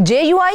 JUI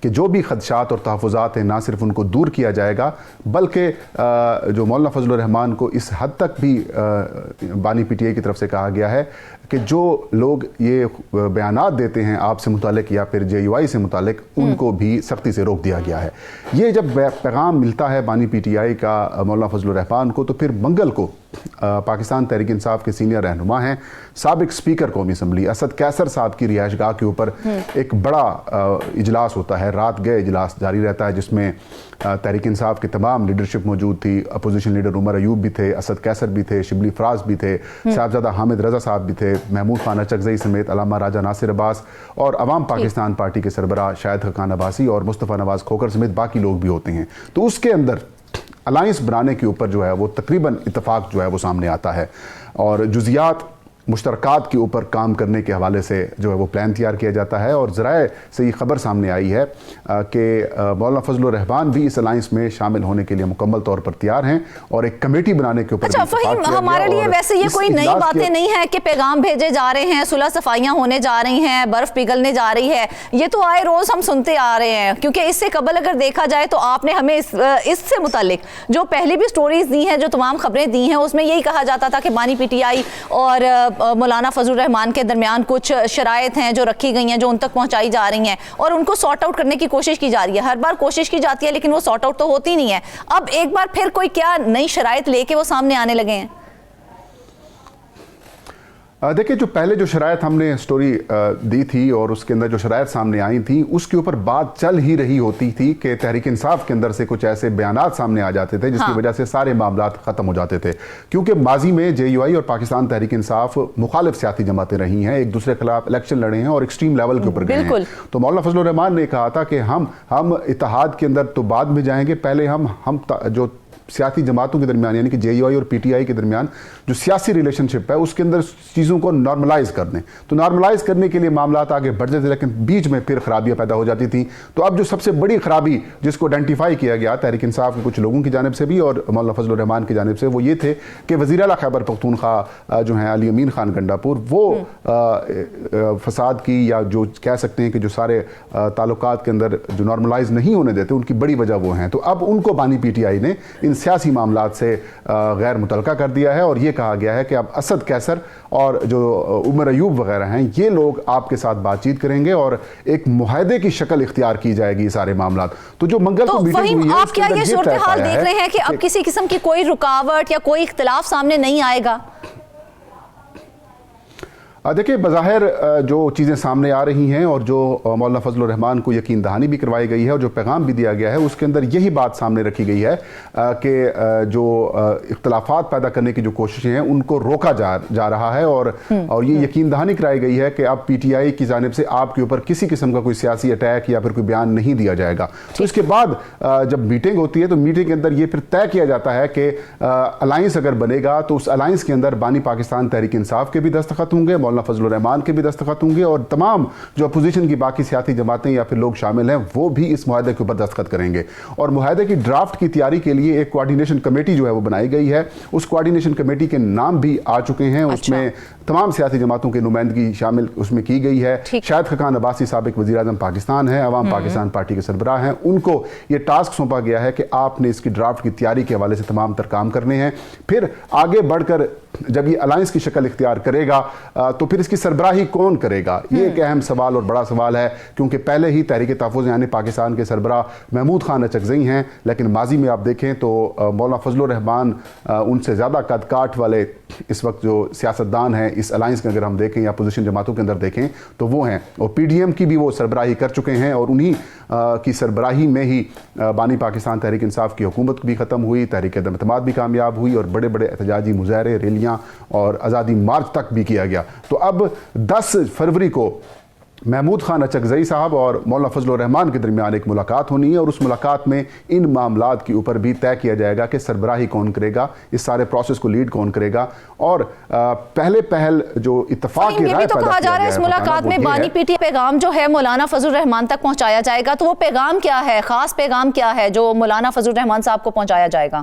کہ جو بھی خدشات اور تحفظات ہیں نہ صرف ان کو دور کیا جائے گا بلکہ جو مولانا فضل الرحمان کو اس حد تک بھی بانی پی ٹی آئی کی طرف سے کہا گیا ہے کہ جو لوگ یہ بیانات دیتے ہیں آپ سے متعلق یا پھر JUI سے متعلق ان کو بھی سختی سے روک دیا گیا ہے. یہ جب پیغام ملتا ہے بانی پی ٹی آئی کا مولانا فضل الرحمان کو تو پھر منگل کو پاکستان تحریک انصاف کے سینئر رہنما ہیں سابق اسپیکر قومی اسمبلی اسد کیسر صاحب کی رہائش گاہ کے اوپر ایک بڑا اجلاس ہوتا ہے. رات گئے اجلاس جاری رہتا ہے جس میں تحریک انصاف کی تمام لیڈرشپ موجود تھی. اپوزیشن لیڈر عمر ایوب بھی تھے, اسد کیسر بھی تھے, شبلی فراز بھی تھے, صاحبزادہ حامد رضا صاحب بھی تھے, محمود خان اچکزئی سمیت علامہ راجہ ناصر عباس اور عوام پاکستان پارٹی کے سربراہ شاہد حقان عباسی اور مصطفیٰ نواز کھوکر سمیت باقی لوگ بھی ہوتے ہیں. تو اس کے اندر الائنس بنانے کے اوپر جو ہے وہ تقریباً اتفاق جو ہے وہ سامنے آتا ہے اور جزیات مشترکات کے اوپر کام کرنے کے حوالے سے جو ہے وہ پلان تیار کیا جاتا ہے. اور ذرائع سے یہ خبر سامنے آئی ہے کہ مولانا فضل الرحمان بھی اس الائنس میں شامل ہونے کے لیے مکمل طور پر تیار ہیں اور ایک کمیٹی بنانے کے اوپر. اچھا فہیم, ہمارے لیے ویسے یہ کوئی نئی باتیں نہیں ہے کہ پیغام بھیجے جا رہے ہیں, صلح صفائیاں ہونے جا رہی ہیں, برف پگھلنے جا رہی ہے, یہ تو آئے روز ہم سنتے آ رہے ہیں. کیونکہ اس سے قبل اگر دیکھا جائے تو آپ نے ہمیں اس سے متعلق جو پہلی بھی سٹوریز دی ہیں, جو تمام خبریں دی ہیں, اس میں یہی کہا جاتا تھا کہ بانی پی ٹی آئی اور مولانا فضل الرحمان کے درمیان کچھ شرائط ہیں جو رکھی گئی ہیں جو ان تک پہنچائی جا رہی ہیں اور ان کو سارٹ آؤٹ کرنے کی کوشش کی جا رہی ہے. ہر بار کوشش کی جاتی ہے لیکن وہ سارٹ آؤٹ تو ہوتی نہیں ہے. اب ایک بار پھر کوئی کیا نئی شرائط لے کے وہ سامنے آنے لگے ہیں؟ دیکھیں, جو پہلے جو شرائط ہم نے سٹوری دی تھی اور اس کے اندر جو شرائط سامنے آئی تھیں اس کے اوپر بات چل ہی رہی ہوتی تھی کہ تحریک انصاف کے اندر سے کچھ ایسے بیانات سامنے آ جاتے تھے جس کی وجہ سے سارے معاملات ختم ہو جاتے تھے. کیونکہ ماضی میں JUI اور پاکستان تحریک انصاف مخالف سیاسی جماعتیں رہی ہیں, ایک دوسرے کے خلاف الیکشن لڑے ہیں اور ایکسٹریم لیول کے اوپر گئے ہیں. تو مولانا فضل الرحمان نے کہا تھا کہ ہم اتحاد کے اندر تو بعد میں جائیں گے, پہلے ہم جو سیاسی جماعتوں کے درمیان یعنی کہ JUI اور PTI کے درمیان جو سیاسی ریلیشن شپ ہے اس کے اندر چیزوں کو نارملائز کر دیں. تو نارملائز کرنے کے لیے معاملات آگے بڑھ جاتے لیکن بیچ میں پھر خرابیاں پیدا ہو جاتی تھیں. تو اب جو سب سے بڑی خرابی جس کو آئیڈینٹیفائی کیا گیا تحریک انصاف کے کچھ لوگوں کی جانب سے بھی اور مولانا فضل الرحمان کی جانب سے, وہ یہ تھے کہ وزیر اعلیٰ خیبر پختونخوا جو ہیں علی امین خان گنڈاپور, وہ فساد کی یا جو کہہ سکتے ہیں کہ جو سارے تعلقات کے اندر جو نارملائز نہیں ہونے دیتے ان کی بڑی وجہ وہ ہیں. تو اب ان کو بانی PTI نے ان سیاسی معاملات سے غیر متعلقہ کر دیا ہے اور یہ کہا گیا ہے کہ اب اسد کیسر اور جو عمر ایوب وغیرہ ہیں یہ لوگ آپ کے ساتھ بات چیت کریں گے اور ایک معاہدے کی شکل اختیار کی جائے گی سارے معاملات. تو جو منگل کو میٹنگ ہوئی ہے آپ کیا یہ صورتحال دیکھ رہے ہیں کہ اب کسی قسم کی کوئی رکاوٹ یا کوئی اختلاف سامنے نہیں آئے گا؟ دیکھیں, بظاہر جو چیزیں سامنے آ رہی ہیں اور جو مولانا فضل الرحمان کو یقین دہانی بھی کروائی گئی ہے اور جو پیغام بھی دیا گیا ہے اس کے اندر یہی بات سامنے رکھی گئی ہے کہ جو اختلافات پیدا کرنے کی جو کوششیں ہیں ان کو روکا جا رہا ہے اور یہ یقین دہانی کرائی گئی ہے کہ اب PTI کی جانب سے آپ کے اوپر کسی قسم کا کوئی سیاسی اٹیک یا پھر کوئی بیان نہیں دیا جائے گا. تو اس کے بعد جب میٹنگ ہوتی ہے تو میٹنگ کے اندر یہ پھر طے کیا جاتا ہے کہ الائنس اگر بنے گا تو اس الائنس کے اندر بانی پاکستان تحریک انصاف کے بھی دستخط ہوں گے, مولانا فضل الرحمان کے بھی دستخط ہوں گے اور تمام جو اپوزیشن کی باقی سیاسی جماعتیں یا پھر لوگ شامل ہیں وہ بھی اس معاہدے کے اوپر دستخط کریں گے. اور معاہدے کی ڈرافٹ کی تیاری کے لیے ایک کوارڈینیشن کمیٹی جو ہے وہ بنائی گئی ہے. اس کوارڈینیشن کمیٹی کے نام بھی آ چکے ہیں. اس میں تمام سیاسی جماعتوں کی نمائندگی شامل اس میں کی گئی ہے. شاہد حقان عباسی سابق وزیر اعظم پاکستان ہیں, عوام پاکستان پارٹی کے سربراہ ہیں, ان کو یہ ٹاسک سونپا گیا ہے کہ آپ نے اس کی ڈرافٹ کی تیاری کے حوالے سے تمام تر کام کرنے ہیں. پھر آگے بڑھ کر جب یہ الائنس کی شکل اختیار کرے گا تو پھر اس کی سربراہی کون کرے گا, یہ ایک اہم سوال اور بڑا سوال ہے. کیونکہ پہلے ہی تحریک تحفظ یعنی پاکستان کے سربراہ محمود خان اچکزئی ہیں, لیکن ماضی میں آپ دیکھیں تو مولانا فضل الرحمان ان سے زیادہ قد کاٹ والے اس وقت جو سیاستدان ہیں اس الائنس کے اگر ہم دیکھیں یا اپوزیشن جماعتوں کے اندر دیکھیں تو وہ ہیں. اور PDM کی بھی وہ سربراہی کر چکے ہیں اور انہی کی سربراہی میں ہی بانی پاکستان تحریک انصاف کی حکومت بھی ختم ہوئی, تحریک عدم اعتماد بھی کامیاب ہوئی اور بڑے بڑے احتجاجی مظاہرے, ریلیاں اور آزادی مارچ تک بھی کیا گیا. تو اب 10 فروری کو محمود خان اچکزئی صاحب اور مولانا فضل الرحمان کے درمیان ایک ملاقات ہونی ہے اور اس ملاقات میں ان معاملات کے اوپر بھی طے کیا جائے گا کہ سربراہی کون کرے گا, اس سارے پروسیس کو لیڈ کون کرے گا. اور پہل جو اتفاق کی رائے تو کہا جا رہا ہے اس ملاقات میں بانی PTI پیغام جو ہے مولانا فضل الرحمان تک پہنچایا جائے گا. تو وہ پیغام کیا ہے, خاص پیغام کیا ہے جو مولانا فضل الرحمان صاحب کو پہنچایا جائے گا؟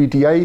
PTI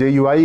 JUI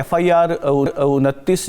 FIR 29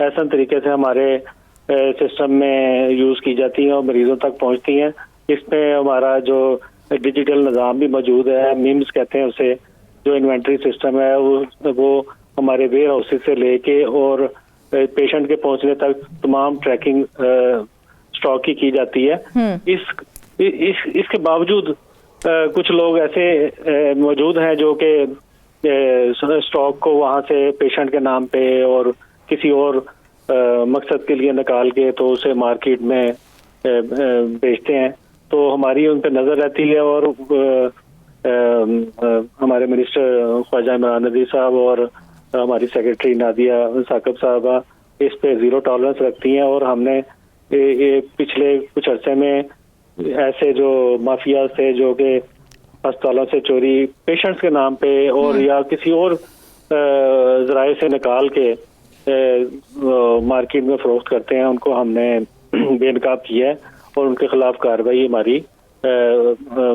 احسن طریقے سے ہمارے سسٹم میں یوز کی جاتی ہیں اور مریضوں تک پہنچتی ہیں. اس میں ہمارا جو ڈیجیٹل نظام بھی موجود ہے, میمز کہتے ہیں اسے, جو انوینٹری سسٹم ہے وہ ہمارے ویئر ہاؤسز سے لے کے اور پیشنٹ کے پہنچنے تک تمام ٹریکنگ اسٹاک کی جاتی ہے. اس کے باوجود کچھ لوگ ایسے موجود ہیں جو کہ اسٹاک کو وہاں سے پیشنٹ کے نام پہ اور کسی اور مقصد کے لیے نکال کے تو اسے مارکیٹ میں بیچتے ہیں. تو ہماری ان پہ نظر رہتی ہے اور ہمارے منسٹر خواجہ عمران نذیر صاحب اور ہماری سیکرٹری نادیہ ثاقب صاحبہ اس پہ زیرو ٹالرنس رکھتی ہیں. اور ہم نے پچھلے کچھ عرصے میں ایسے جو مافیا تھے جو کہ ہسپتالوں سے چوری پیشنٹس کے نام پہ اور یا کسی اور ذرائع سے نکال کے مارکیٹ میں فروخت کرتے ہیں, ان کو ہم نے بے نقاب کیا ہے اور ان کے خلاف کارروائی ہماری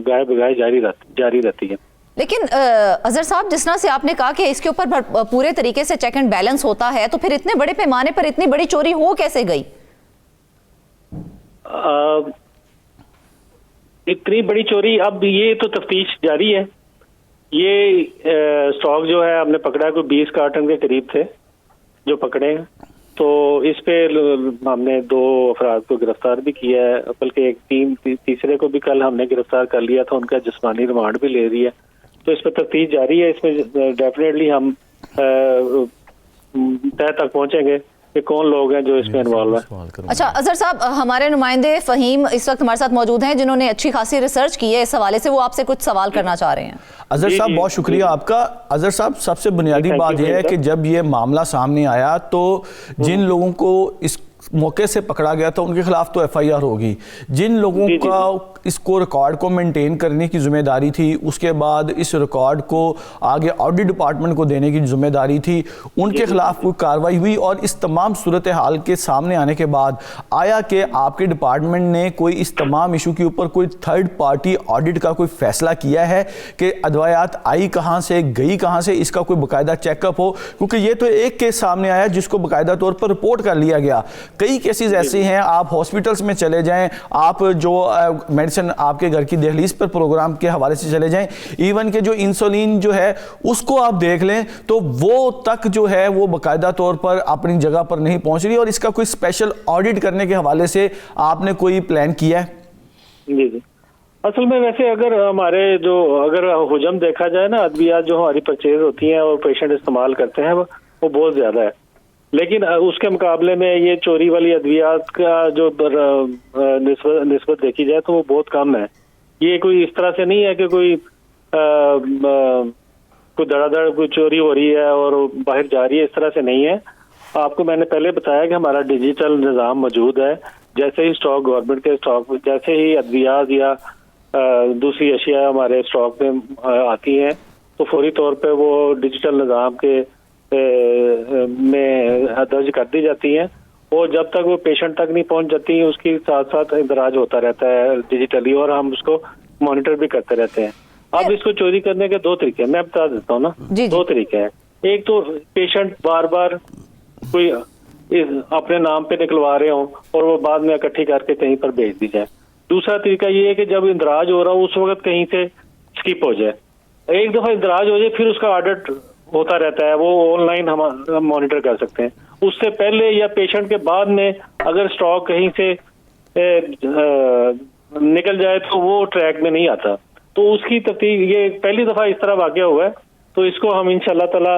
گائے بگائے جاری رہتی ہے. لیکن اظہر صاحب, جس طرح سے آپ نے کہا کہ اس کے اوپر پورے طریقے سے چیک اینڈ بیلنس ہوتا ہے, تو پھر اتنے بڑے پیمانے پر اتنی بڑی چوری ہو کیسے گئی؟ اتنی بڑی چوری, اب یہ تو تفتیش جاری ہے. یہ اسٹاک جو ہے ہم نے پکڑا, کوئی 20 کارٹن کے قریب تھے جو پکڑے ہیں. تو اس پہ ہم نے 2 افراد کو گرفتار بھی کیا ہے, بلکہ تیسرے کو بھی کل ہم نے گرفتار کر لیا تھا, ان کا جسمانی ریمانڈ بھی لے رہی ہے. تو اس پہ تفتیش جاری ہے. اس میں ڈیفینیٹلی ہم طے تک پہنچیں گے کہ کون لوگ ہیں جو اس میں انوالو ہیں. اچھا اظہر صاحب, ہمارے نمائندے فہیم اس وقت ہمارے ساتھ موجود ہیں جنہوں نے اچھی خاصی ریسرچ کی ہے اس حوالے سے, وہ آپ سے کچھ سوال کرنا چاہ رہے ہیں. اظہر صاحب بہت شکریہ آپ کا. اظہر صاحب, سب سے بنیادی بات یہ ہے کہ جب یہ معاملہ سامنے آیا تو جن لوگوں کو اس موقع سے پکڑا گیا تھا ان کے خلاف تو ایف آئی آر ہوگی. جن لوگوں کا اس کو ریکارڈ کو مینٹین کرنے کی ذمہ داری تھی, اس کے بعد اس ریکارڈ کو آگے آڈٹ ڈپارٹمنٹ کو دینے کی ذمہ داری تھی, ان کے خلاف کوئی کارروائی ہوئی. اور اس تمام صورتحال کے سامنے آنے کے بعد آیا کہ آپ کے ڈپارٹمنٹ نے کوئی اس تمام ایشو کے اوپر کوئی تھرڈ پارٹی آڈٹ کا کوئی فیصلہ کیا ہے کہ ادویات آئی کہاں سے, گئی کہاں سے, اس کا کوئی باقاعدہ چیک اپ ہو؟ کیونکہ یہ تو ایک کیس سامنے آیا جس کو باقاعدہ طور پر رپورٹ کر لیا گیا. کئی کیسز ایسے ہیں, آپ ہاسپٹلز میں چلے جائیں, آپ جو میڈیسن آپ کے گھر کی دہلیز پر پروگرام کے حوالے سے چلے جائیں, ایون کہ جو انسولین جو ہے اس کو آپ دیکھ لیں تو وہ تک جو ہے وہ باقاعدہ طور پر اپنی جگہ پر نہیں پہنچ رہی. اور اس کا کوئی اسپیشل آڈٹ کرنے کے حوالے سے آپ نے کوئی پلان کیا ہے؟ جی جی, اصل میں ویسے اگر حجم دیکھا جائے نا, ادویات جو ہماری پرچیز ہوتی ہیں اور پیشنٹ استعمال کرتے ہیں وہ بہت زیادہ ہے. لیکن اس کے مقابلے میں یہ چوری والی ادویات کا جو نسبت دیکھی جائے تو وہ بہت کم ہے. یہ کوئی اس طرح سے نہیں ہے کہ کوئی دھڑا دھڑ کوئی چوری ہو رہی ہے اور باہر جا رہی ہے, اس طرح سے نہیں ہے. آپ کو میں نے پہلے بتایا کہ ہمارا ڈیجیٹل نظام موجود ہے. جیسے ہی اسٹاک گورنمنٹ کے اسٹاک, جیسے ہی ادویات یا دوسری اشیاء ہمارے اسٹاک میں آتی ہیں تو فوری طور پہ وہ ڈیجیٹل نظام کے میں درج کر دی جاتی ہیں, اور جب تک وہ پیشنٹ تک نہیں پہنچ جاتی اس کی ساتھ ساتھ اندراج ہوتا رہتا ہے ڈیجیٹلی, اور ہم اس کو مانیٹر بھی کرتے رہتے ہیں. اب اس کو چوری کرنے کے 2 طریقے میں بتا دیتا ہوں نا. 2 طریقے ہیں. ایک تو پیشنٹ بار بار کوئی اپنے نام پہ نکلوا رہے ہوں اور وہ بعد میں اکٹھی کر کے کہیں پر بھیج دی جائے. دوسرا طریقہ یہ ہے کہ جب اندراج ہو رہا ہو اس وقت کہیں سے اسکپ ہو جائے. ایک دفعہ اندراج ہو جائے پھر اس کا آڈٹ ہوتا رہتا ہے, وہ آن لائن ہم مانیٹر کر سکتے ہیں. اس سے پہلے یا پیشنٹ کے بعد میں اگر اسٹاک کہیں سے نکل جائے تو وہ ٹریک میں نہیں آتا. تو اس کی تفتیش, یہ پہلی دفعہ اس طرح واقع ہوا ہے, تو اس کو ہم انشاءاللہ تعالی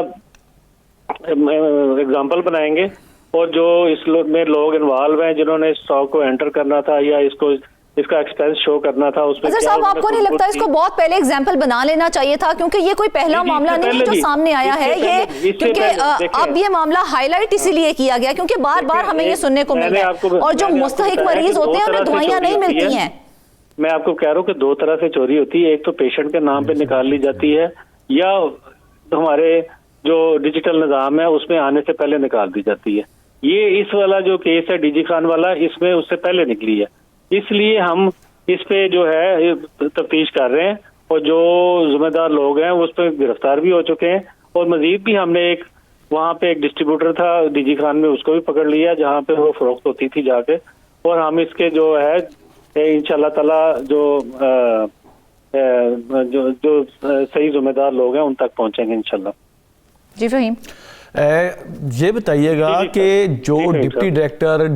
اگزامپل بنائیں گے, اور جو اس میں لوگ انوالو ہیں جنہوں نے اسٹاک کو انٹر کرنا تھا یا اس کا ایکسپینس شو کرنا تھا, اس میں اظہر صاحب آپ کو نہیں لگتا اس کو بہت پہلے ایگزامپل بنا لینا چاہیے تھا؟ کیونکہ یہ کوئی پہلا معاملہ نہیں ہے جو سامنے آیا ہے, یہ کیونکہ اب یہ معاملہ ہائی لائٹ اسی لیے کیا گیا کیونکہ بار بار ہمیں یہ سننے کو مل رہا ہے, اور جو مستحق مریض ہوتے ہیں انہیں دوائیاں نہیں ملتی ہیں. میں آپ کو کہہ رہا ہوں کہ 2 طرح سے چوری ہوتی ہے. ایک تو پیشنٹ کے نام پہ نکال لی جاتی ہے, یا ہمارے جو ڈیجیٹل نظام ہے اس میں آنے سے پہلے نکال دی جاتی ہے. یہ اس والا جو کیس ہے ڈی جی خان والا, اس میں اس سے پہلے نکلی ہے. اس لیے ہم اس پہ جو ہے تفتیش کر رہے ہیں, اور جو ذمہ دار لوگ ہیں اس پہ گرفتار بھی ہو چکے ہیں, اور مزید بھی ہم نے ایک وہاں پہ ایک ڈسٹریبیوٹر تھا ڈی جی خان میں، اس کو بھی پکڑ لیا جہاں پہ وہ فروخت ہوتی تھی جا کے، اور ہم اس کے جو ہے انشاءاللہ تعالی جو صحیح ذمہ دار لوگ ہیں ان تک پہنچیں گے انشاءاللہ۔ جی فہیم، یہ بتائیے گا کہ جو ڈپٹی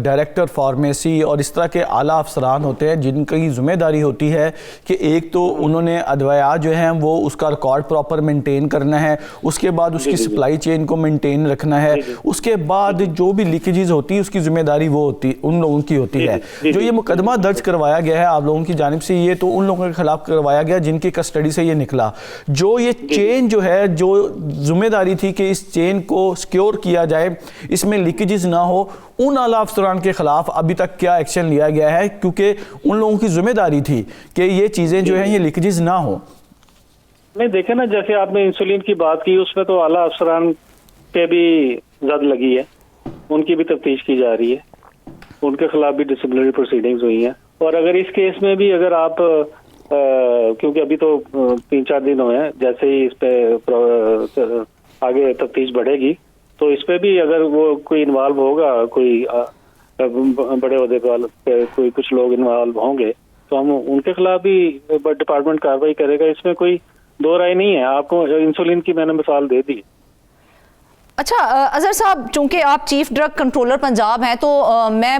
ڈائریکٹر فارمیسی اور اس طرح کے اعلیٰ افسران ہوتے ہیں جن کی ذمہ داری ہوتی ہے کہ ایک تو انہوں نے ادویات جو ہیں وہ اس کا ریکارڈ پراپر مینٹین کرنا ہے، اس کے بعد اس کی سپلائی چین کو مینٹین رکھنا ہے، اس کے بعد جو بھی لیکیجز ہوتی ہے اس کی ذمہ داری وہ ہوتی ان لوگوں کی ہوتی ہے۔ جو یہ مقدمہ درج کروایا گیا ہے آپ لوگوں کی جانب سے، یہ تو ان لوگوں کے خلاف کروایا گیا جن کی کسٹڈی سے یہ نکلا۔ جو یہ چین جو ہے، جو ذمہ داری تھی کہ اس چین کو سیکیور کیا جائے، اس میں لیکیجز نہ ہو، ان اعلیٰ افسران کے خلاف ابھی تک کیا ایکشن لیا گیا ہے؟ کیونکہ ان لوگوں کی ذمہ داری تھی کہ یہ چیزیں جو ہیں یہ لیکیجز نہ ہو۔ نہیں دیکھیں نا، جیسے آپ نے انسولین کی بات کی، اس میں تو اعلیٰ افسران پہ بھی زد لگی ہے، ان کی بھی تفتیش کی جا رہی ہے، ان کے خلاف بھی ڈسپلنری پروسیڈنگز ہوئی ہیں۔ اور اگر اس کیس میں بھی اگر آپ کیونکہ ابھی تو 3-4 دن ہوئے ہیں، جیسے ہی اس پہ آگے تفتیش بڑھے گی تو اس پہ بھی اگر وہ کوئی انوالو ہوگا، کوئی بڑے عہدے پہ کوئی کچھ لوگ انوالو ہوں گے تو ہم ان کے خلاف بھی ڈپارٹمنٹ کارروائی کرے گا، اس میں کوئی دو رائے نہیں ہے۔ آپ کو انسولین کی میں نے مثال دے دی۔ اچھا اظہر صاحب، چونکہ آپ چیف ڈرگ کنٹرولر پنجاب ہیں تو میں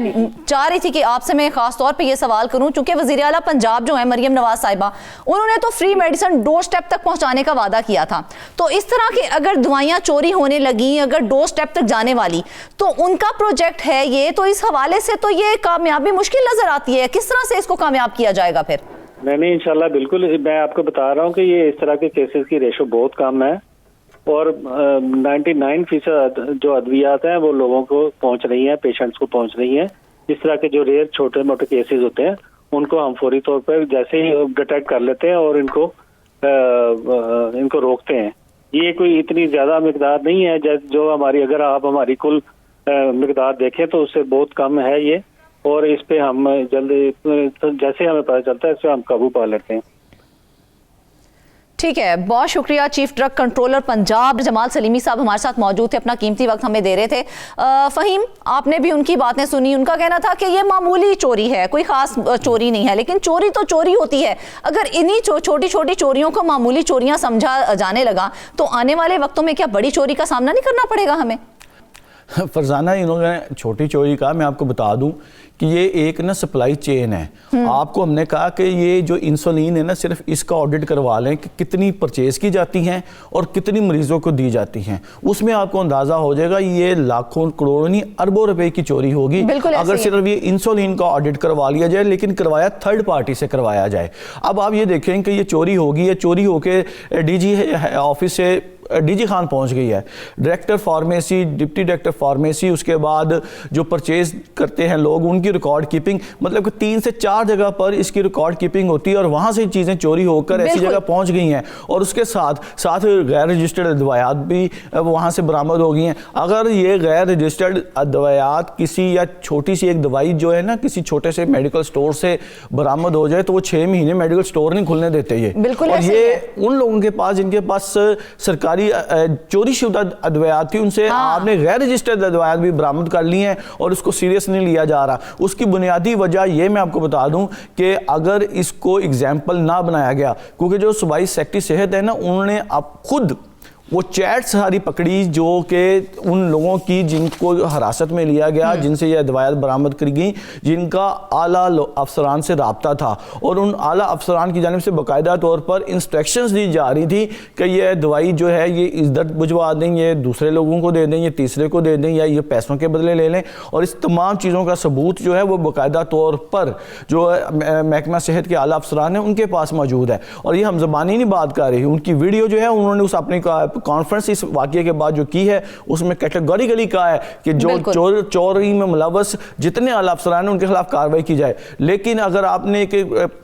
چاہ رہی تھی کہ آپ سے میں خاص طور پہ یہ سوال کروں، چونکہ وزیر اعلیٰ پنجاب جو ہیں مریم نواز صاحبہ، انہوں نے تو فری میڈیسن ڈور سٹیپ تک پہنچانے کا وعدہ کیا تھا، تو اس طرح کی اگر دوائیاں چوری ہونے لگیں، اگر ڈور سٹیپ تک جانے والی، تو ان کا پروجیکٹ ہے یہ، تو اس حوالے سے تو یہ کامیابی مشکل نظر آتی ہے، کس طرح سے اس کو کامیاب کیا جائے گا پھر؟ نہیں انشاءاللہ بالکل، میں آپ کو بتا رہا ہوں کہ یہ اس طرح کے کیسز کی ریشو بہت کم ہے، اور 99% جو ادویات ہیں وہ لوگوں کو پہنچ رہی ہیں، پیشنٹس کو پہنچ رہی ہیں۔ اس طرح کے جو ریئر چھوٹے موٹے کیسز ہوتے ہیں ان کو ہم فوری طور پر جیسے ہی ڈیٹیکٹ کر لیتے ہیں اور ان کو روکتے ہیں۔ یہ کوئی اتنی زیادہ مقدار نہیں ہے جو ہماری، اگر آپ ہماری کل مقدار دیکھیں تو اس سے بہت کم ہے یہ، اور اس پہ ہم جلدی جیسے ہمیں پتہ چلتا ہے اس پہ ہم قابو پا لیتے ہیں۔ ٹھیک ہے، بہت شکریہ۔ چیف ڈرگ کنٹرولر پنجاب جمال سلیمی صاحب ہمارے ساتھ موجود تھے، اپنا قیمتی وقت ہمیں دے رہے تھے۔ فہیم، آپ نے بھی ان کی باتیں سنی، ان کا کہنا تھا کہ یہ معمولی چوری ہے، کوئی خاص چوری نہیں ہے، لیکن چوری تو چوری ہوتی ہے۔ اگر انہی چھوٹی چھوٹی چوریوں کو معمولی چوریاں سمجھا جانے لگا تو آنے والے وقتوں میں کیا بڑی چوری کا سامنا نہیں کرنا پڑے گا ہمیں؟ فرزانہ، انہوں نے چھوٹی چوری کا، میں آپ کو بتا دوں کہ یہ ایک نا سپلائی چین ہے۔ آپ کو ہم نے کہا کہ یہ جو انسولین ہے نا، صرف اس کا آڈٹ کروا لیں کہ کتنی پرچیز کی جاتی ہیں اور کتنی مریضوں کو دی جاتی ہیں، اس میں آپ کو اندازہ ہو جائے گا یہ لاکھوں کروڑوں نہیں اربوں روپے کی چوری ہوگی اگر صرف یہ انسولین کا آڈٹ کروا لیا جائے، لیکن کروایا تھرڈ پارٹی سے کروایا جائے۔ اب آپ یہ دیکھیں کہ یہ چوری ہوگی، یہ چوری ہو کے ڈی جی آفس سے ڈی جی خان پہنچ گئی ہے، director pharmacy, deputy director pharmacy, اس کے بعد جو پرچیز کرتے ہیں لوگ ان کی ریکارڈ کیپنگ، مطلب کہ 3 سے 4 جگہ پر اس کی ریکارڈ کیپنگ ہوتی ہے، اور وہاں سے چیزیں چوری ہو کر ایسی جگہ پہنچ گئی ہیں، اور اس کے ساتھ غیر رجسٹرڈ ادویات بھی وہاں سے برآمد ہو گئی ہیں۔ اگر یہ غیر رجسٹرڈ ادویات کسی یا چھوٹی سی ایک دوائی جو ہے نا کسی چھوٹے سے میڈیکل سٹور سے برآمد ہو جائے تو وہ 6 مہینے میڈیکل سٹور نہیں کھلنے دیتے یہ، اور یہ ان لوگوں کے پاس جن کے پاس سرکاری چوری شدہ ادویات تھی، ان سے آپ نے غیر رجسٹرڈ ادویات بھی برآمد کر لی ہیں اور اس کو سیریس نہیں لیا جا رہا۔ اس کی بنیادی وجہ یہ میں آپ کو بتا دوں کہ اگر اس کو اگزامپل نہ بنایا گیا، کیونکہ جو صوبائی سیکٹری صحت ہے نا، انہوں نے اب خود وہ چیٹ ساری پکڑی جو کہ ان لوگوں کی جن کو حراست میں لیا گیا، جن سے یہ ادویات برآمد کری گئیں، جن کا اعلیٰ افسران سے رابطہ تھا، اور ان اعلیٰ افسران کی جانب سے باقاعدہ طور پر انسٹرکشنز دی جا رہی تھی کہ یہ دوائی جو ہے یہ اس درد بجھوا دیں، یہ دوسرے لوگوں کو دے دیں، یہ تیسرے کو دے دیں، یا یہ پیسوں کے بدلے لے لیں، اور اس تمام چیزوں کا ثبوت جو ہے وہ باقاعدہ طور پر جو محکمہ صحت کے اعلیٰ افسران ہیں ان کے پاس موجود ہے۔ اور یہ ہم زبانی نہیں بات کر رہی، ان کی ویڈیو جو ہے انہوں نے اس اپنی کانفرنس اس واقعے کے بعد جو کی ہے اس میں کیٹیگوریکلی کہا ہے کہ جو چوری میں ملوث جتنے اعلیٰ افسران ہیں ان کے خلاف کارروائی کی جائے۔ لیکن اگر آپ نے کہ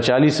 40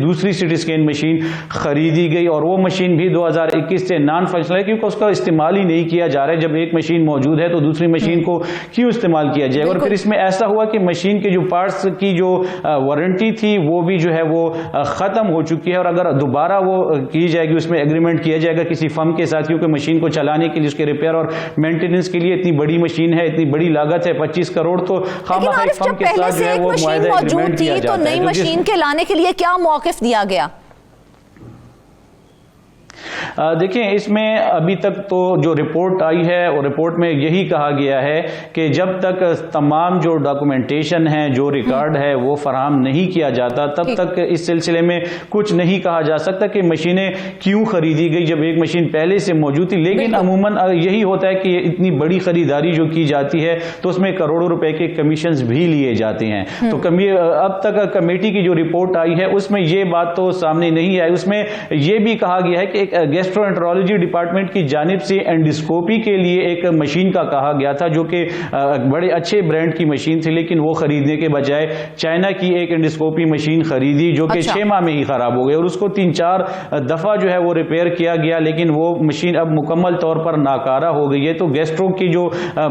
دوسری سٹی اسکین مشین خریدی گئی، اور وہ مشین بھی 2021 سے نان فنکشنل ہے کیونکہ اس کا استعمال ہی نہیں کیا جا رہا ہے۔ جب ایک مشین موجود ہے تو دوسری مشین کو کیوں استعمال کیا جائے؟ اور پھر اس میں ایسا ہوا کہ مشین کے جو پارٹس کی جو وارنٹی تھی وہ بھی جو ہے وہ ختم ہو چکی ہے، اور اگر دوبارہ وہ کی جائے گی، اس میں ایگریمنٹ کیا جائے گا کسی فرم کے ساتھ، کیونکہ مشین کو چلانے کے لیے، اس کے ریپیئر اور مینٹیننس کے لیے اتنی بڑی مشین ہے، اتنی بڑی لاگت ہے 25 کروڑ، تو خامخواہ ایک فرم کے ساتھ جو ہے وہ معاہدہ ایگریمنٹ کیا جاتا ہے۔ تو نئی مشین کے لانے کے لیے کیا موقف دیا گیا؟ دیکھیں اس میں ابھی تک تو جو رپورٹ آئی ہے اور رپورٹ میں یہی کہا گیا ہے کہ جب تک تمام جو ڈاکومنٹیشن ہے، جو ریکارڈ ہے وہ فراہم نہیں کیا جاتا، تب تک اس سلسلے میں کچھ نہیں کہا جا سکتا کہ مشینیں کیوں خریدی گئی جب ایک مشین پہلے سے موجود تھی۔ لیکن عموماً یہی ہوتا ہے کہ اتنی بڑی خریداری جو کی جاتی ہے تو اس میں کروڑوں روپے کے کمیشنز بھی لیے جاتے ہیں۔ تو اب تک کمیٹی کی جو رپورٹ آئی ہے اس میں یہ بات تو سامنے نہیں آئی، اس میں یہ بھی کہا گیا ہے کہ ایک گیسٹرو انٹرولوجی ڈپارٹمنٹ کی جانب سے اینڈوسکوپی کے لیے ایک مشین کا کہا گیا تھا، جو کہ بڑے اچھے برانڈ کی مشین تھی، لیکن وہ خریدنے کے بجائے چائنا کی ایک اینڈوسکوپی مشین خریدی جو کہ 6 ماہ میں ہی خراب ہو گئی، اور اس کو 3-4 دفعہ جو ہے وہ ریپیئر کیا گیا، لیکن وہ مشین اب مکمل طور پر ناکارہ ہو گئی ہے۔ تو گیسٹرو کی جو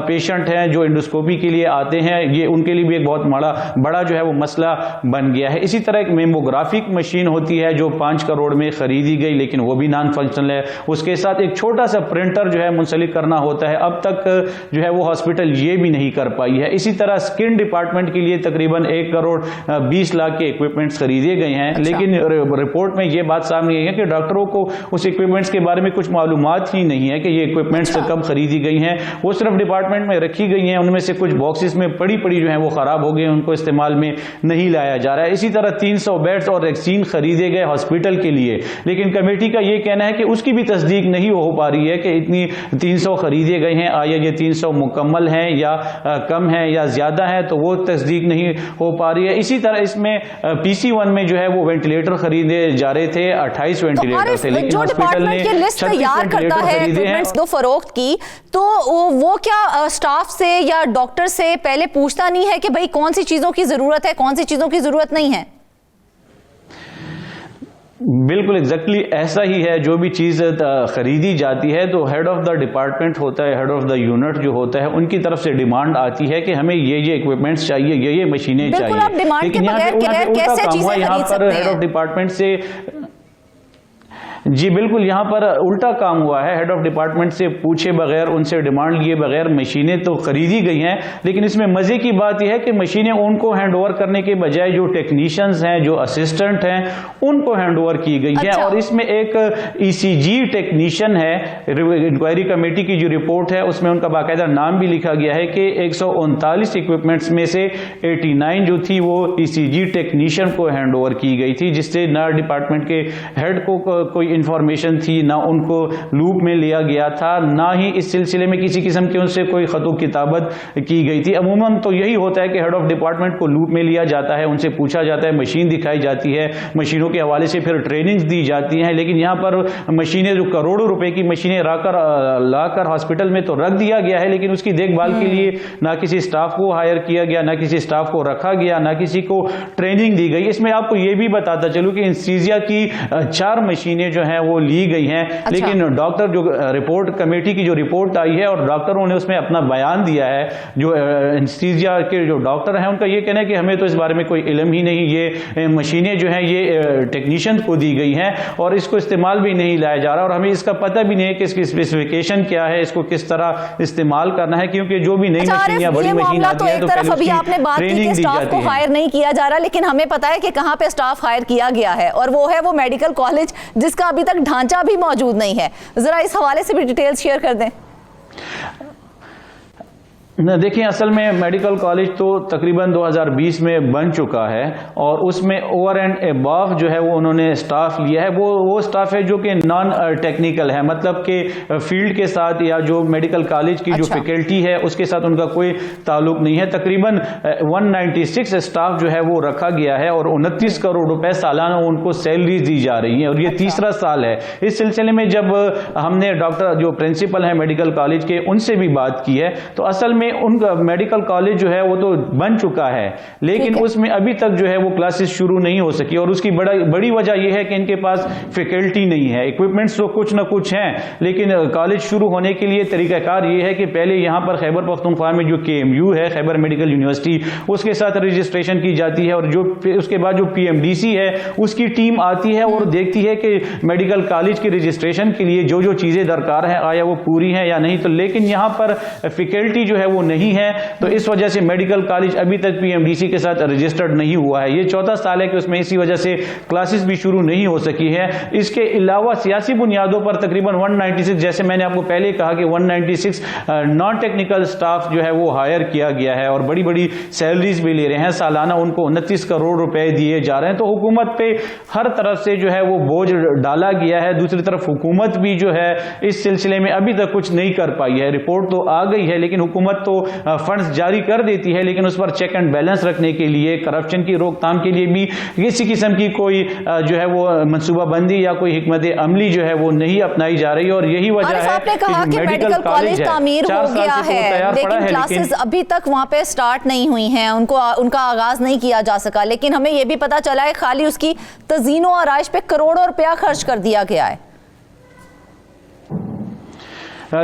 پیشنٹ ہیں جو اینڈوسکوپی کے لیے آتے ہیں، یہ ان کے لیے بھی ایک بہت بڑا جو ہے وہ مسئلہ بن گیا ہے۔ اسی طرح ایک میموگرافک مشین ہوتی ہے جو 5 کروڑ میں خریدی گئی، لیکن وہ بھی نان فنکشنل ہے۔ اس کے ساتھ ایک چھوٹا سا پرنٹر جو ہے منسلک کرنا ہوتا ہے، اب تک جو ہے وہ ہاسپٹل یہ بھی نہیں کر پائی ہے۔ اسی طرح اسکن ڈپارٹمنٹ کے لیے تقریباً 1 کروڑ 20 لاکھ کے اکوپمنٹس خریدے گئے ہیں، لیکن رپورٹ میں یہ بات سامنے آئی ہے کہ ڈاکٹروں کو اس اکوپمنٹس کے بارے میں کچھ معلومات ہی نہیں ہے کہ یہ اکوپمنٹس کب خریدی گئی ہیں، وہ صرف ڈپارٹمنٹ میں رکھی گئی ہیں، ان میں سے کچھ باکسز میں پڑی جو ہیں وہ خراب ہو گئے، ان کو استعمال میں نہیں لایا جا رہا ہے۔ اسی طرح 300 بیڈز اور ویکسین خریدے گئے ہاسپٹل کے لیے، لیکن کمیٹی کا یہ کہنا ہے کہ اس کی بھی تصدیق نہیں ہو پا رہی ہے کہ اتنی 300 خریدے گئے ہیں، آیا یہ 300 مکمل ہیں یا کم ہیں یا زیادہ ہیں، تو وہ تصدیق نہیں ہو پا رہی ہے۔ اسی طرح اس میں PC1 میں جو ہے وہ وینٹیلیٹر خریدے جا رہے تھے، 28 وینٹیلیٹر تھے، لیکن ہاسپٹل نے 36 وینٹیلیٹر خریدے ہیں۔ دو فروخت کی تو وہ کیا سٹاف سے یا ڈاکٹر سے پہلے پوچھتا نہیں ہے کہ بھئی کون سی چیزوں کی ضرورت ہے، کون سی چیزوں کی ضرورت نہیں ہے؟ بالکل ایگزیکٹلی ایسا ہی ہے، جو بھی چیز خریدی جاتی ہے تو ہیڈ آف دا ڈپارٹمنٹ ہوتا ہے، ہیڈ آف دا یونٹ جو ہوتا ہے، ان کی طرف سے ڈیمانڈ آتی ہے کہ ہمیں یہ اکوپمنٹس چاہیے، یہ مشینیں چاہیے، لیکن یہاں پر ہیڈ آف ڈپارٹمنٹ سے جی بالکل یہاں پر الٹا کام ہوا ہے، ہیڈ آف ڈپارٹمنٹ سے پوچھے بغیر، ان سے ڈیمانڈ لیے بغیر مشینیں تو خریدی گئی ہیں، لیکن اس میں مزے کی بات یہ ہے کہ مشینیں ان کو ہینڈ اوور کرنے کے بجائے جو ٹیکنیشینز ہیں، جو اسسٹنٹ ہیں، ان کو ہینڈ اوور کی گئی ہے۔ اور اس میں ایک ECG ٹیکنیشین ہے، انکوائری کمیٹی کی جو رپورٹ ہے اس میں ان کا باقاعدہ نام بھی لکھا گیا ہے کہ 139 اکوپمنٹس میں سے 89 جو تھی وہ ECG ٹیکنیشین کو ہینڈ اوور کی گئی تھی، جس سے نہ ڈپارٹمنٹ کے ہیڈ کو کوئی انفارمیشن تھی، نہ ان کو لوپ میں لیا گیا تھا، نہ ہی اس سلسلے میں کسی قسم کی ان سے کوئی خط و کتابت کی گئی تھی۔ عموماً تو یہی ہوتا ہے کہ ہیڈ آف ڈپارٹمنٹ کو لوپ میں لیا جاتا ہے، ان سے پوچھا جاتا ہے، مشین دکھائی جاتی ہے، مشینوں کے حوالے سے پھر ٹریننگز دی جاتی ہیں، لیکن یہاں پر مشینیں جو کروڑوں روپے کی مشینیں لا کر ہاسپٹل میں تو رکھ دیا گیا ہے، لیکن اس کی دیکھ بھال کے لیے نہ کسی سٹاف کو ہائر کیا گیا، نہ کسی سٹاف کو رکھا گیا، نہ کسی کو ٹریننگ دی گئی۔ اس میں آپ کو یہ بھی بتاتا چلوں کہ انستھیزیا کی 4 مشینیں جو ہیں وہ لی گئی ہیں، لیکن ڈاکٹر جو رپورٹ کمیٹی کی جو رپورٹ آئی ہے اور ڈاکٹروں نے اس میں اپنا بیان دیا ہے، جو انستھیزیا کے جو ڈاکٹر ہیں ان کا یہ کہنا ہے کہ ہمیں تو اس بارے میں کوئی علم ہی نہیں، یہ مشینیں جو ہیں یہ ٹیکنیشین کو دی گئی ہیں اور اس کو استعمال بھی نہیں لایا جا رہا، اور ہمیں اس کا پتہ بھی نہیں ہے کہ اس کی اسپیسیفکیشن کیا ہے، اس کو کس طرح استعمال کرنا ہے، کیونکہ جو بھی نئی مشین یا بڑی مشین آتی ہے تو طرف ابھی آپ نے بات کی کہ سٹاف کو ہائر نہیں کیا جا رہا، لیکن ہمیں پتا ہے کہ کہاں پہ سٹاف ہائر کیا گیا ہے، اور وہ ہے وہ میڈیکل کالج جس کا ابھی تک ڈھانچہ بھی موجود نہیں ہے۔ ذرا اس حوالے سے بھی ڈیٹیلز شیئر کر دیں۔ دیکھیں اصل میں میڈیکل کالج تو تقریباً 2020 میں بن چکا ہے، اور اس میں اوور اینڈ اباو جو ہے وہ انہوں نے سٹاف لیا ہے، وہ سٹاف ہے جو کہ نان ٹیکنیکل ہے، مطلب کہ فیلڈ کے ساتھ یا جو میڈیکل کالج کی جو فیکلٹی ہے اس کے ساتھ ان کا کوئی تعلق نہیں ہے۔ تقریباً 196 سٹاف جو ہے وہ رکھا گیا ہے، اور 29 کروڑ روپے سالانہ ان کو سیلریز دی جا رہی ہیں، اور یہ تیسرا سال ہے۔ اس سلسلے میں جب ہم نے ڈاکٹر جو پرنسپل ہیں میڈیکل کالج کے ان سے بھی بات کی ہے، تو اصل میں میں ان کا میڈیکل کالج جو ہے وہ تو بن چکا ہے, لیکن اس میں ابھی تک جو ہے وہ کلاسز شروع نہیں ہو سکی, اور اس کی بڑی وجہ یہ ہے کہ ان کے پاس فیکلٹی نہیں ہے. اکوپمنٹس تو کچھ نہ کچھ ہیں, لیکن کالج شروع ہونے کے لیے طریقہ کار یہ ہے کہ پہلے یہاں پر خیبر پختونخوا میں جو KMU ہے, خیبر میڈیکل یونیورسٹی, اس کے ساتھ رجسٹریشن کی جاتی ہے, اور جو اس کے بعد جو PMDC ہے اس کی ٹیم آتی ہے اور دیکھتی ہے کہ میڈیکل کالج کی رجسٹریشن کے لیے جو چیزیں درکار ہیں آیا وہ پوری ہیں یا نہیں. تو لیکن یہاں پر فیکلٹی جو ہے وہ نہیں ہے, تو اس وجہ سے میڈیکل کالج ابھی تک PMDC کے ساتھ رجسٹرڈ نہیں ہوا ہے. یہ چوتھا سال ہے کہ اس میں اسی وجہ سے کلاسز بھی شروع نہیں ہو سکی ہے. اس کے علاوہ سیاسی بنیادوں پر تقریباً 196, جیسے میں نے آپ کو پہلے کہا کہ 196 نان ٹیکنیکل سٹاف جو ہے وہ ہائر کیا گیا ہے, اور بڑی بڑی سیلریز بھی لے رہے ہیں. سالانہ ان کو 29 کروڑ روپے دیے جا رہے ہیں. تو حکومت پہ ہر طرف سے جو ہے وہ بوجھ ڈالا گیا ہے. دوسری طرف حکومت بھی جو ہے اس سلسلے میں ابھی تک کچھ نہیں کر پائی ہے. رپورٹ تو آ گئی ہے, لیکن حکومت تو فنڈز جاری کر دیتی ہے, لیکن اس پر چیک اینڈ بیلنس رکھنے کے لیے, کرپشن کی روک تھام کے لیے بھی کسی قسم کی کوئی جو ہے وہ منصوبہ بندی یا کوئی حکمت عملی جو ہے وہ نہیں اپنائی جا رہی. اور یہی وجہ ہے آپ نے کہا کہ میڈیکل کالج تعمیر ہو گیا ہے, لیکن کلاسز ابھی تک وہاں پہ سٹارٹ نہیں ہوئی ہیں, ان کا آغاز نہیں کیا جا سکا. لیکن ہمیں یہ بھی پتا چلا ہے خالی اس کی تزئین و آرائش پہ کروڑوں روپیہ خرچ کر دیا گیا ہے.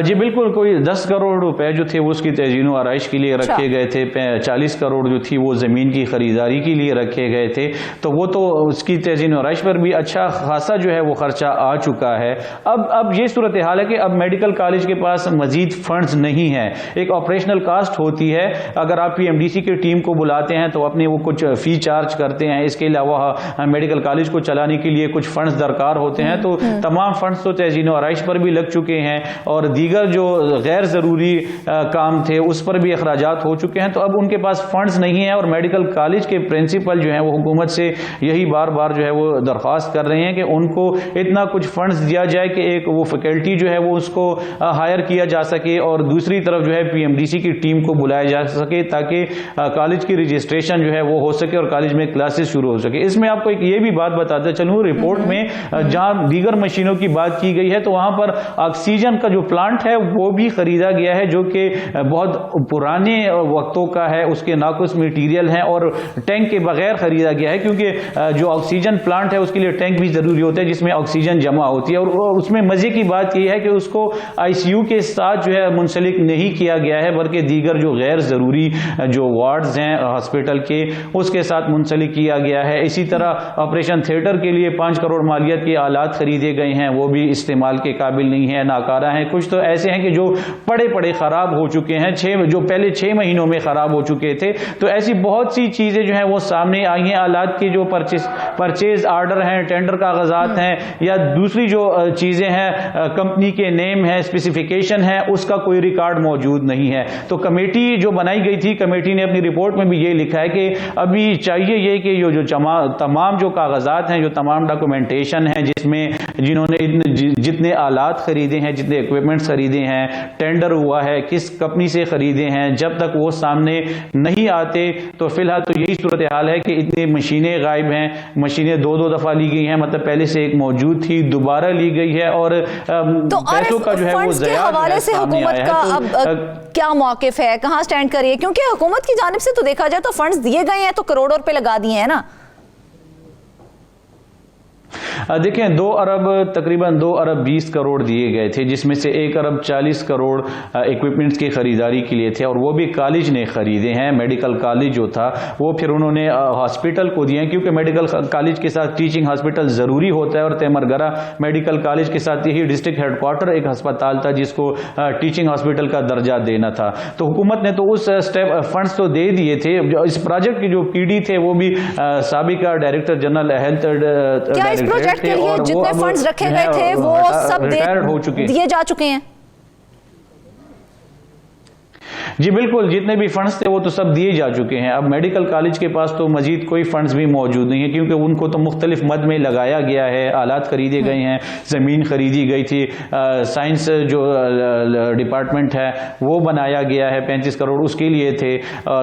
جی بالکل, کوئی 10 کروڑ روپے جو تھے وہ اس کی تزئین و آرائش کے لیے رکھے گئے تھے. 40 کروڑ جو تھی وہ زمین کی خریداری کے لیے رکھے گئے تھے. تو وہ تو اس کی تزئین و آرائش پر بھی اچھا خاصا جو ہے وہ خرچہ آ چکا ہے. اب یہ صورتحال ہے کہ اب میڈیکل کالج کے پاس مزید فنڈز نہیں ہیں. ایک آپریشنل کاسٹ ہوتی ہے, اگر آپ PMDC کی ٹیم کو بلاتے ہیں تو اپنے وہ کچھ فی چارج کرتے ہیں. اس کے علاوہ میڈیکل کالج کو چلانے کے لیے کچھ فنڈز درکار ہوتے ہیں, تو تمام فنڈز تو تزئین و آرائش پر بھی لگ چکے ہیں, اور دیگر جو غیر ضروری کام تھے اس پر بھی اخراجات ہو چکے ہیں. تو اب ان کے پاس فنڈز نہیں ہیں, اور میڈیکل کالج کے پرنسپل جو ہیں وہ حکومت سے یہی بار بار جو ہے وہ درخواست کر رہے ہیں کہ ان کو اتنا کچھ فنڈز دیا جائے کہ ایک وہ فیکلٹی جو ہے وہ اس کو ہائر کیا جا سکے, اور دوسری طرف جو ہے PMDC کی ٹیم کو بلایا جا سکے تاکہ کالج کی رجسٹریشن جو ہے وہ ہو سکے اور کالج میں کلاسز شروع ہو سکے. اس میں آپ کو ایک یہ بھی بات بتاتا چلوں, رپورٹ میں جہاں دیگر مشینوں کی بات کی گئی ہے تو وہاں پر آکسیجن کا جو پلانٹ ہے وہ بھی خریدا گیا ہے, جو کہ بہت پرانے وقتوں کا ہے, اس کے ناقص میٹیریل ہیں, اور ٹینک کے بغیر خریدا گیا ہے, کیونکہ جو آکسیجن پلانٹ ہے اس کے لیے ٹینک بھی ضروری ہوتا ہے جس میں آکسیجن جمع ہوتی ہے. اور اس میں مزے کی بات یہ ہے کہ اس کو ICU کے ساتھ جو ہے منسلک نہیں کیا گیا ہے, بلکہ دیگر جو غیر ضروری جو وارڈز ہیں ہاسپٹل کے اس کے ساتھ منسلک کیا گیا ہے. اسی طرح آپریشن تھیٹر کے لیے 5 کروڑ مالیت کے آلات خریدے گئے ہیں, وہ بھی استعمال کے قابل نہیں ہیں, ناکارہ ہیں. کچھ تو ایسے ہیں کہ جو پڑے خراب ہو چکے ہیں, جو پہلے 6 مہینوں میں خراب ہو چکے تھے. تو ایسی بہت سی چیزیں جو ہیں وہ سامنے آئی ہیں. آلات کے جو پرچیز آرڈر ہیں, ٹینڈر کاغذات ہیں, یا دوسری جو چیزیں ہیں, کمپنی کے نیم ہے, اسپیسیفیکیشن ہے, اس کا کوئی ریکارڈ موجود نہیں ہے. تو کمیٹی جو بنائی گئی تھی, کمیٹی نے اپنی رپورٹ میں بھی یہ لکھا ہے کہ ابھی چاہیے یہ کہ جو تمام جو کاغذات ہیں, جو تمام ڈاکومنٹیشن ہیں, جس میں جنہوں نے جتنے آلات خریدے ہیں, جتنے اکوپمنٹس خریدے ہیں, ٹینڈر ہوا ہے, کس کمپنی سے خریدے ہیں, جب تک وہ سامنے نہیں آتے تو فی الحال تو یہی صورتحال ہے کہ اتنی مشینیں غائب ہیں. مشینیں 2 دفعہ لی گئی ہیں, مطلب پہلے سے ایک موجود تھی, دوبارہ لی گئی ہے, اور پیسوں کا جو ہے وہ ضیاع حوالے سے حکومت کا اب کیا موقف ہے, کہاں سٹینڈ کریے, کیونکہ حکومت کی جانب سے تو دیکھا جائے تو فنڈز دیے گئے ہیں تو کروڑوں روپے لگا دیے ہیں نا. دیکھیں تقریباً 2 ارب 20 کروڑ دیے گئے تھے, جس میں سے 1 ارب 40 کروڑ ایکوپمنٹس کی خریداری کے لیے تھے, اور وہ بھی کالج نے خریدے ہیں. میڈیکل کالج جو تھا وہ پھر انہوں نے ہاسپٹل کو دیے ہیں, کیونکہ میڈیکل کالج کے ساتھ ٹیچنگ ہاسپٹل ضروری ہوتا ہے, اور تیمرگرہ میڈیکل کالج کے ساتھ یہی ڈسٹرکٹ ہیڈ کوارٹر ایک ہسپتال تھا جس کو ٹیچنگ ہاسپٹل کا درجہ دینا تھا. تو حکومت نے تو اس فنڈز تو دے دیے تھے. اس پروجیکٹ کے جو PD تھے وہ بھی سابقہ ڈائریکٹر جنرل ہیلتھ کے لیے جتنے فنڈز رکھے گئے تھے وہ سب دیے جا چکے ہیں. جی بالکل, جتنے بھی فنڈز تھے وہ تو سب دیے جا چکے ہیں. اب میڈیکل کالج کے پاس تو مزید کوئی فنڈز بھی موجود نہیں ہیں, کیونکہ ان کو تو مختلف مد میں لگایا گیا ہے, آلات خریدے گئے ہیں, زمین خریدی گئی تھی, سائنس جو ڈپارٹمنٹ ہے وہ بنایا گیا ہے, 35 کروڑ اس کے لیے تھے,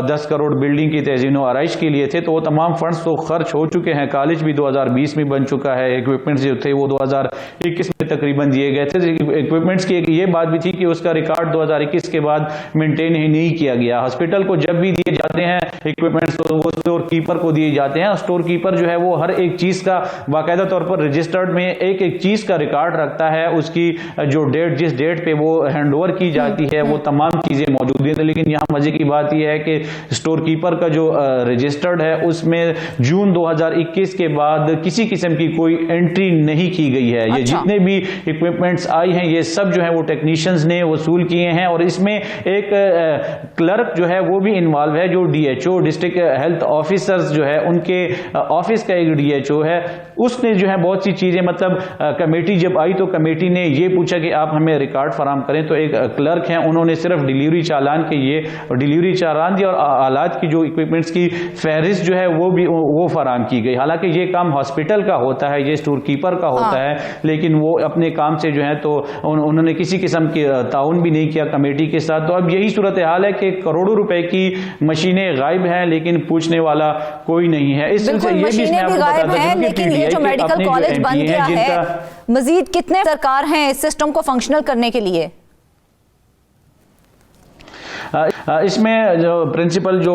10 کروڑ بلڈنگ کی تزئین و آرائش کے لیے تھے. تو وہ تمام فنڈز تو خرچ ہو چکے ہیں. کالج بھی 2020 میں بن چکا ہے, ایکوپمنٹس جو تھے وہ 2021 میں تقریباً دیے گئے تھے. اکوپمنٹس کی ایک یہ بات بھی تھی کہ اس کا ریکارڈ 2021 کے بعد مینٹین ہی نہیں کیا گیا. ہاسپٹل کو جب بھی دیے جاتے ہیں اکوپمنٹس تو وہ اسٹور کیپر کو دیے جاتے ہیں. اسٹور کیپر جو ہے وہ ہر ایک چیز کا باقاعدہ طور پر رجسٹرڈ میں ایک ایک چیز کا ریکارڈ رکھتا ہے, اس کی جو ڈیٹ جس ڈیٹ پہ وہ ہینڈ اوور کی جاتی ہے وہ تمام چیزیں موجود ہیں. لیکن یہاں مزے کی بات یہ ہے کہ اسٹور کیپر کا جو رجسٹرڈ ہے اس میں جون 2021 کے بعد کسی قسم کی کوئی انٹری نہیں کی گئی ہے. یہ جتنے بھی اکوپمنٹس آئی ہیں یہ سب جو ہے وہ ٹیکنیشینز نے وصول کیے ہیں, اور اس میں ایک کلرک جو ہے وہ بھی انوالو ہے, جو D H O district health officers جو ہے ان کے آفس کا ایک ڈی ایچ او ہے, اس نے جو ہے بہت سی چیزیں مطلب کمیٹی جب آئی تو کمیٹی نے یہ پوچھا کہ آپ ہمیں ریکارڈ فراہم کریں, تو ایک کلرک ہیں انہوں نے صرف ڈیلیوری چالان کے یہ ڈیلیوری چالان دی اور آلات کی جو اکوپمنٹس کی فہرست جو ہے وہ بھی وہ فراہم کی گئی. حالانکہ یہ کام ہاسپٹل کا ہوتا ہے, یہ اسٹور کیپر کا ہوتا ہے, لیکن وہ اپنے کام سے جو ہے تو انہوں نے کسی قسم کی تعاون بھی نہیں کیا کمیٹی کے ساتھ. تو اب یہی صورتحال ہے کہ کروڑوں روپے کی مشینیں غائب ہیں لیکن پوچھنے والا کوئی نہیں ہے. اس سلسلے یہ بھی میں غائب ہیں, لیکن یہ جو میڈیکل کالج بن گیا ہے مزید کتنے سرکار ہیں اس سسٹم کو فنکشنل کرنے کے لیے؟ اس میں جو پرنسپل جو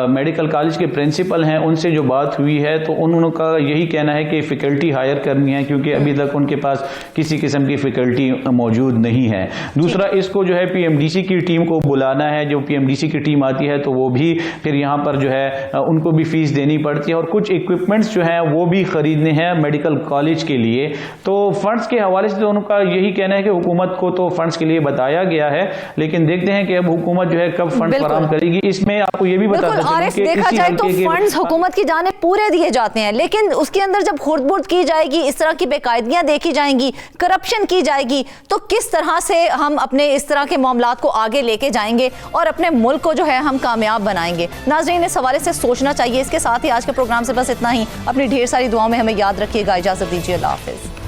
میڈیکل کالج کے پرنسپل ہیں ان سے جو بات ہوئی ہے تو انہوں کا یہی کہنا ہے کہ فیکلٹی ہائر کرنی ہے, کیونکہ ابھی تک ان کے پاس کسی قسم کی فیکلٹی موجود نہیں ہے. دوسرا اس کو جو ہے پی ایم ڈی سی کی ٹیم کو بلانا ہے, جو پی ایم ڈی سی کی ٹیم آتی ہے تو وہ بھی پھر یہاں پر جو ہے ان کو بھی فیس دینی پڑتی ہے, اور کچھ اکوپمنٹس جو ہیں وہ بھی خریدنے ہیں میڈیکل کالج کے لیے. تو فنڈز کے حوالے سے ان کا یہی کہنا ہے کہ حکومت کو تو فنڈز کے لیے بتایا گیا ہے, لیکن دیکھتے ہیں کہ اب حکومت جو ہے کب فنڈ فراہم کرے گی. اس میں آپ کو یہ بھی بتا دیں کہ دیکھا جائے تو فنڈز حکومت کی جانب پورے دیے جاتے ہیں, لیکن اس کے اندر جب خرد برد کی جائے گی, اس طرح کی بے قاعدگیاں دیکھی جائیں گی, کرپشن کی جائے گی, تو کس طرح سے ہم اپنے اس طرح کے معاملات کو آگے لے کے جائیں گے اور اپنے ملک کو جو ہے ہم کامیاب بنائیں گے؟ ناظرین اس حوالے سے سوچنا چاہیے. اس کے ساتھ ہی آج کے پروگرام سے بس اتنا ہی. اپنی ڈھیر ساری دعاؤں میں ہمیں یاد رکھیے گا. اجازت دیجیے, اللہ حافظ.